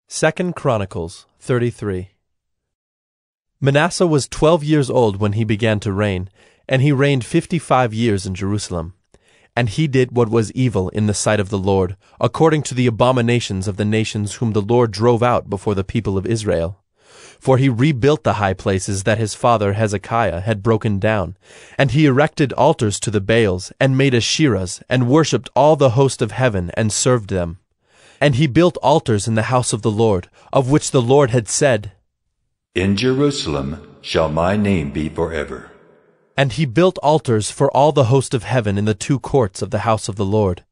2 Chronicles 33. Manasseh was 12 years old when he began to reign, and he reigned 55 years in Jerusalem. And he did what was evil in the sight of the Lord, according to the abominations of the nations whom the Lord drove out before the people of Israel. For he rebuilt the high places that his father Hezekiah had broken down, and he erected altars to the Baals, and made Asherahs, and worshipped all the host of heaven, and served them. And he built altars in the house of the Lord, of which the Lord had said, "In Jerusalem shall my name be forever." And he built altars for all the host of heaven in the two courts of the house of the Lord.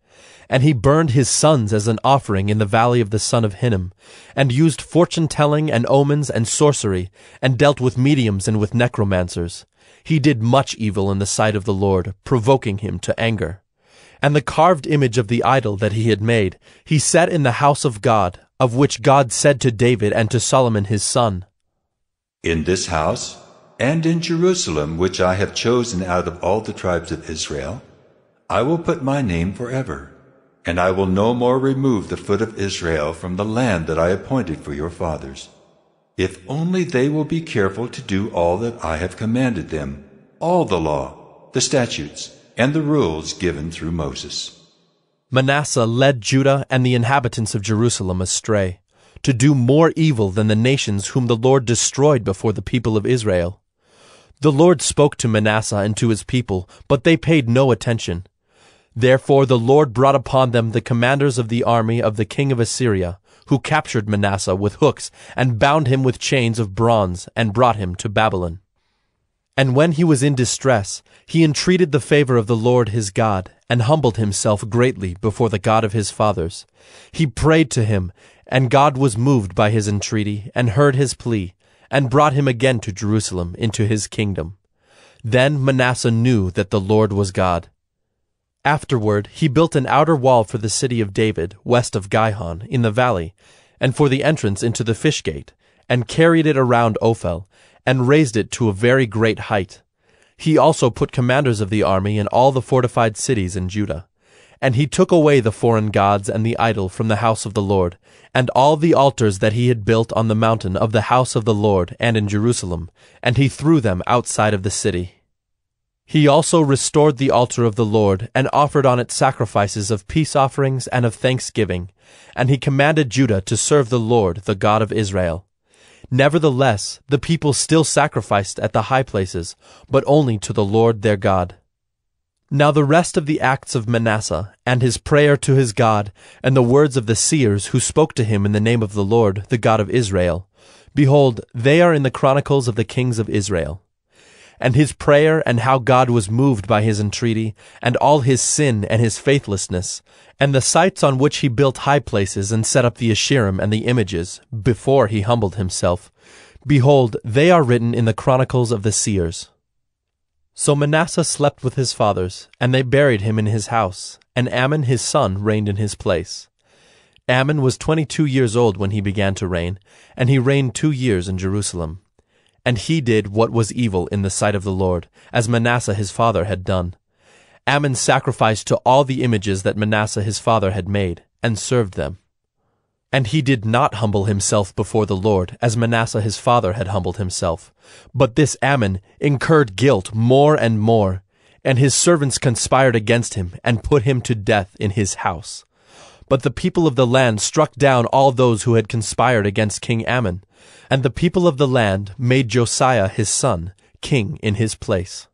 And he burned his sons as an offering in the valley of the son of Hinnom, and used fortune-telling and omens and sorcery, and dealt with mediums and with necromancers. He did much evil in the sight of the Lord, provoking him to anger. And the carved image of the idol that he had made, he set in the house of God, of which God said to David and to Solomon his son, "In this house, and in Jerusalem, which I have chosen out of all the tribes of Israel, I will put my name forever, and I will no more remove the foot of Israel from the land that I appointed for your fathers, if only they will be careful to do all that I have commanded them, all the law, the statutes, and the rules given through Moses." Manasseh led Judah and the inhabitants of Jerusalem astray, to do more evil than the nations whom the Lord destroyed before the people of Israel. The Lord spoke to Manasseh and to his people, but they paid no attention. Therefore the Lord brought upon them the commanders of the army of the king of Assyria, who captured Manasseh with hooks, and bound him with chains of bronze, and brought him to Babylon. And when he was in distress, he entreated the favor of the Lord his God, and humbled himself greatly before the God of his fathers. He prayed to him, and God was moved by his entreaty, and heard his plea, and brought him again to Jerusalem into his kingdom. Then Manasseh knew that the Lord was God. Afterward he built an outer wall for the city of David, west of Gihon, in the valley, and for the entrance into the fish gate, and carried it around Ophel, and raised it to a very great height. He also put commanders of the army in all the fortified cities in Judah. And he took away the foreign gods and the idol from the house of the Lord, and all the altars that he had built on the mountain of the house of the Lord and in Jerusalem, and he threw them outside of the city. He also restored the altar of the Lord, and offered on it sacrifices of peace offerings and of thanksgiving, and he commanded Judah to serve the Lord, the God of Israel. Nevertheless, the people still sacrificed at the high places, but only to the Lord their God. Now the rest of the acts of Manasseh, and his prayer to his God, and the words of the seers who spoke to him in the name of the Lord, the God of Israel, behold, they are in the Chronicles of the kings of Israel. And his prayer, and how God was moved by his entreaty, and all his sin and his faithlessness, and the sites on which he built high places and set up the Asherim and the images, before he humbled himself, behold, they are written in the Chronicles of the seers. So Manasseh slept with his fathers, and they buried him in his house, and Amon his son reigned in his place. Amon was 22 years old when he began to reign, and he reigned 2 years in Jerusalem. And he did what was evil in the sight of the Lord, as Manasseh his father had done. Amon sacrificed to all the images that Manasseh his father had made, and served them. And he did not humble himself before the Lord, as Manasseh his father had humbled himself. But this Amon incurred guilt more and more, and his servants conspired against him, and put him to death in his house. But the people of the land struck down all those who had conspired against King Amon, and the people of the land made Josiah his son king in his place.